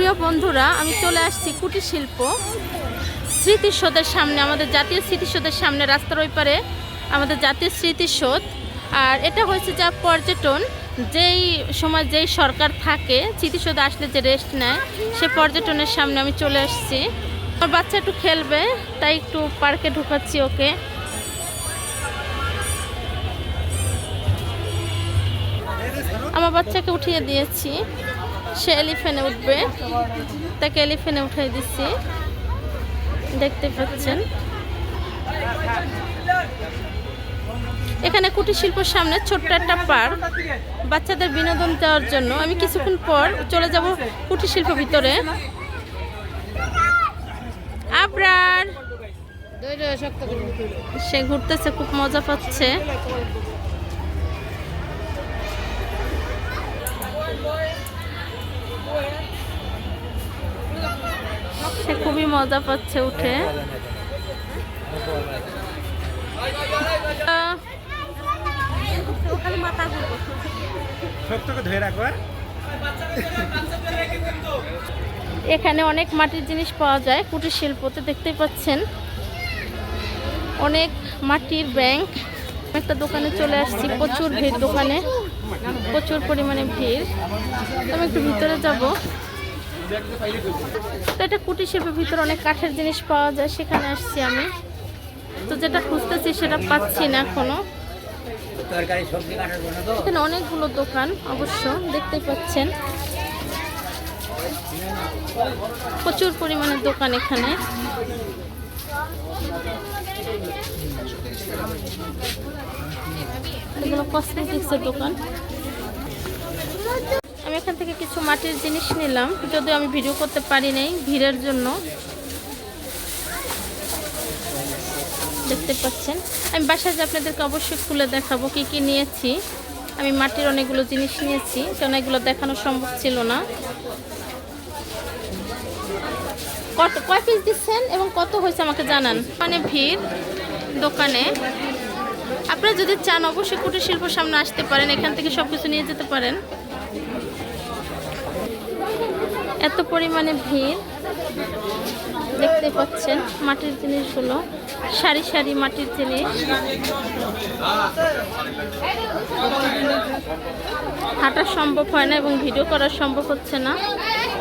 প্রিয় বন্ধুরা, আমি চলে আসছি কুটির শিল্প স্মৃতিসৌধের সামনে। আমাদের জাতীয় স্মৃতিসৌধের সামনে রাস্তার ওই পারে আমাদের জাতীয় স্মৃতিসৌধ। আর এটা হয়েছে যা পর্যটন, যেই সময় যেই সরকার থাকে স্মৃতিসৌধে আসলে যে রেস্ট নেয়, সে পর্যটনের সামনে আমি চলে আসছি। আমার বাচ্চা একটু খেলবে, তাই একটু পার্কে ঢুকাচ্ছি ওকে। আমার বাচ্চাকে উঠিয়ে দিয়েছি, সে এলিফ্যান্টে উঠবে, তাকে এলিফ্যান্টে উঠিয়ে দিচ্ছি, দেখতে পাচ্ছেন। এখানে কুটির শিল্পের সামনে ছোট্ট একটা পার্ক, বাচ্চাদের বিনোদন দেওয়ার জন্য। আমি কিছুক্ষণ পর চলে যাব কুটির শিল্প ভিতরে। আবরার সে ঘুরতেছে, খুব মজা পাচ্ছে। সে খুবই মজা পাচ্ছে উঠে। এখানে অনেক মাটির জিনিস পাওয়া যায় কুটির শিল্পতে, দেখতেই পাচ্ছেন। অনেক মাটির ব্যাংক। একটা দোকানে চলে আসছি, প্রচুর ভিড় দোকানে, প্রচুর পরিমাণে ভিড়। আমি একটু ভিতরে যাব। তো এটা কুটির শিল্পের ভিতরে অনেক কাঠের জিনিস পাওয়া যায়, সেখানে আসছি আমি। তো যেটা খুঁজতেছি সেটা পাচ্ছি না এখনো। এখানে অনেকগুলো দোকান অবশ্য দেখতেই পাচ্ছেন, প্রচুর পরিমাণে দোকান এখানে। এগুলো কসমেটিক্সের দোকান। আমি এখান থেকে কিছু মাটির জিনিস নিলাম, যদিও আমি ভিডিও করতে পারি নাই ভিড়ের জন্য। দেখতে পাচ্ছেন, আমি বাসায় যে আপনাদেরকে অবশ্যই খুলে দেখাবো কি কি নিয়েছি। আমি মাটির অনেকগুলো জিনিস নিয়েছি, কারণ এগুলো দেখানো সম্ভব ছিল না। কয় পিস দিচ্ছেন এবং কত হয়েছে আমাকে জানান। মানে ভিড় দোকানে, আপনারা যদি চান অবশ্যই কুটির শিল্পের সামনে আসতে পারেন, এখান থেকে সব কিছু নিয়ে যেতে পারেন। এত পরিমাণে ভিড়, দেখতে পাচ্ছেন মাটির জিনিসগুলো, সারি সারি মাটির জিনিস। হাঁটা সম্ভব হয় না এবং ভিডিও করা সম্ভব হচ্ছে না,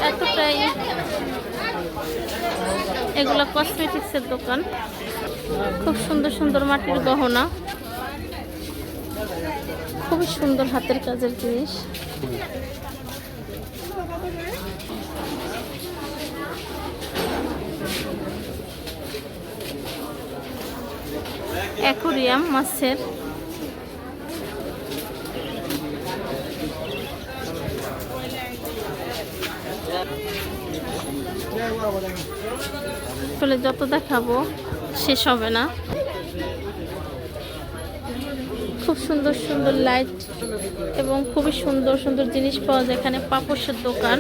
এতটাই। এগুলো কসমেটিক্সের দোকান, খুব সুন্দর সুন্দর মাটির গহনা, খুবই সুন্দর হাতের কাজের জিনিস। অ্যাকোরিয়াম মাছের। আসলে যত দেখাবো শেষ হবে না। খুব সুন্দর সুন্দর লাইট এবং খুবই সুন্দর সুন্দর জিনিস পাওয়া যায় এখানে। পাপোশের দোকান,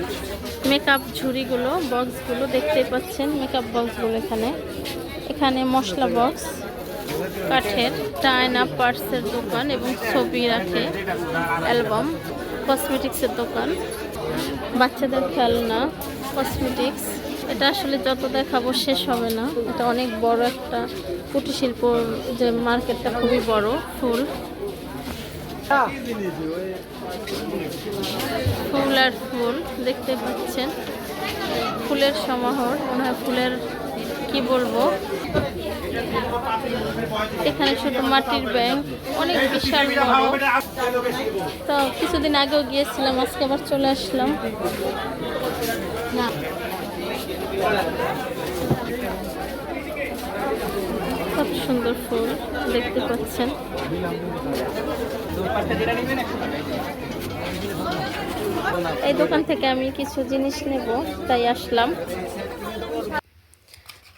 মেকআপ ঝুড়িগুলো, বক্সগুলো দেখতেই পাচ্ছেন, মেকআপ বক্সগুলো এখানে। এখানে মশলা বক্স, কাঠের চায়না পার্সের দোকান এবং ছবি রাখে, অ্যালবাম। কসমেটিক্সের দোকান, বাচ্চাদের খেলনা, কসমেটিক্স। এটা আসলে যত দেখাবো শেষ হবে না। এটা অনেক বড় একটা কুটির শিল্প, যে মার্কেটটা খুবই বড়। ফুল ফুল আর ফুল দেখতে পাচ্ছেন, ফুলের সমাহার, মনে হয় ফুলের কি বলবো। এখানে শুধু মাটির ব্যাংক, অনেক বিশাল বড়। তো কিছুদিন আগেও গিয়েছিলাম, আজকে আবার চলে আসলাম। খুব সুন্দর ফুল দেখতে পাচ্ছেন। এই দোকান থেকে আমি কিছু জিনিস নেব, তাই আসলাম।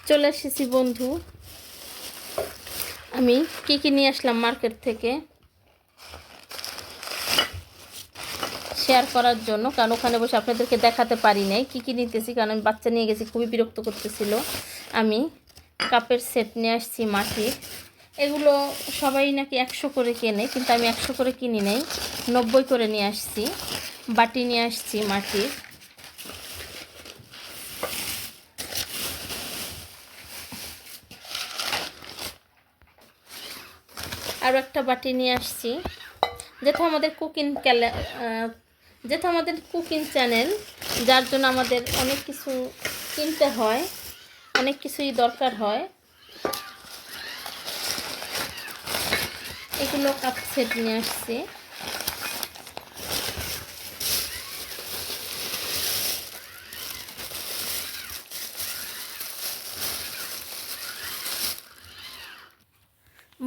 চলে এসেছি বন্ধু, আমি কি কি নিয়ে আসলাম মার্কেট থেকে শেয়ার করার জন্য, কারণ ওখানে বসে আপনাদেরকে দেখাতে পারি নাই কি কি নিতেছি, কারণ আমি বাচ্চা নিয়ে গেছি, খুবই বিরক্ত করতেছিল। আমি কাপের সেট নিয়ে আসছি মাটির। এগুলো সবাই নাকি 100 করে কেনে, কিন্তু আমি 100 করে কিনি নাই, 90 করে নিয়ে আসছি। বাটি নিয়ে আসছি মাটির, আরও একটা বাটি নিয়ে আসছি। যেহেতু আমাদের কুকিং চ্যানেল, যার জন্য আমাদের অনেক কিছু কিনতে হয়, অনেক কিছুই দরকার হয়। এগুলো কাপ সেট নিয়ে আসছি।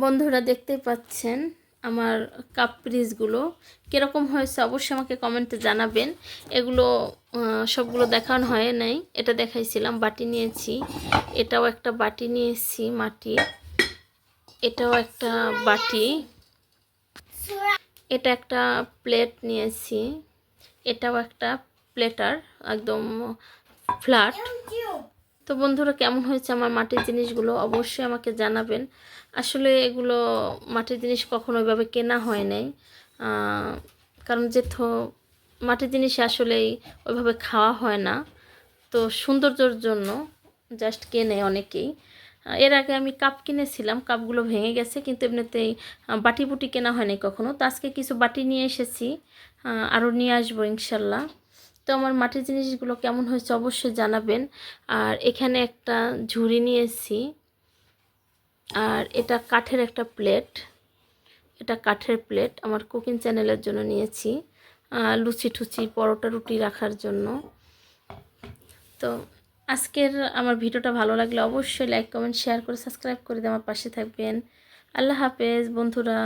বন্ধুরা দেখতেই পাচ্ছেন আমার কাপ পিসগুলো কীরকম হয়েছে অবশ্যই আমাকে কমেন্টে জানাবেন। এগুলো সবগুলো দেখানো হয় নাই, এটা দেখাইছিলাম। বাটি নিয়েছি, এটাও একটা বাটি নিয়েছি মাটির, এটাও একটা বাটি, এটা একটা প্লেট নিয়েছি, এটাও একটা প্লেটার একদম ফ্ল্যাট। তো বন্ধুরা কেমন হয়েছে আমার মাটির জিনিসগুলো অবশ্যই আমাকে জানাবেন। আসলে এগুলো মাটির জিনিস কখনো ওইভাবে কেনা হয় নাই, কারণ যেহেতু মাটির জিনিস আসলেই ওইভাবে খাওয়া হয় না, তো সৌন্দর্যের জন্য জাস্ট কেনে অনেকেই। এর আগে আমি কাপ কিনেছিলাম, কাপগুলো ভেঙে গেছে, কিন্তু এমনিতেই বাটি বুটি কেনা হয়নি কখনো। তো আজকে কিছু বাটি নিয়ে এসেছি, আরও নিয়ে আসবো ইনশাল্লাহ। তো আমার মাটির জিনিসগুলো কেমন হয়েছে অবশ্যই জানাবেন। আর এখানে একটা ঝুড়ি নিয়েছি, আর এটা কাঠের একটা প্লেট, এটা কাঠের প্লেট আমার কুকিং চ্যানেলের জন্য নিয়েছি, লুচি টুচি পরোটা রুটি রাখার জন্য। তো আজকের আমার ভিডিওটা ভালো লাগলে অবশ্যই লাইক কমেন্ট শেয়ার করে সাবস্ক্রাইব করে দিয়ে আমার পাশে থাকবেন। আল্লাহ হাফেজ বন্ধুরা।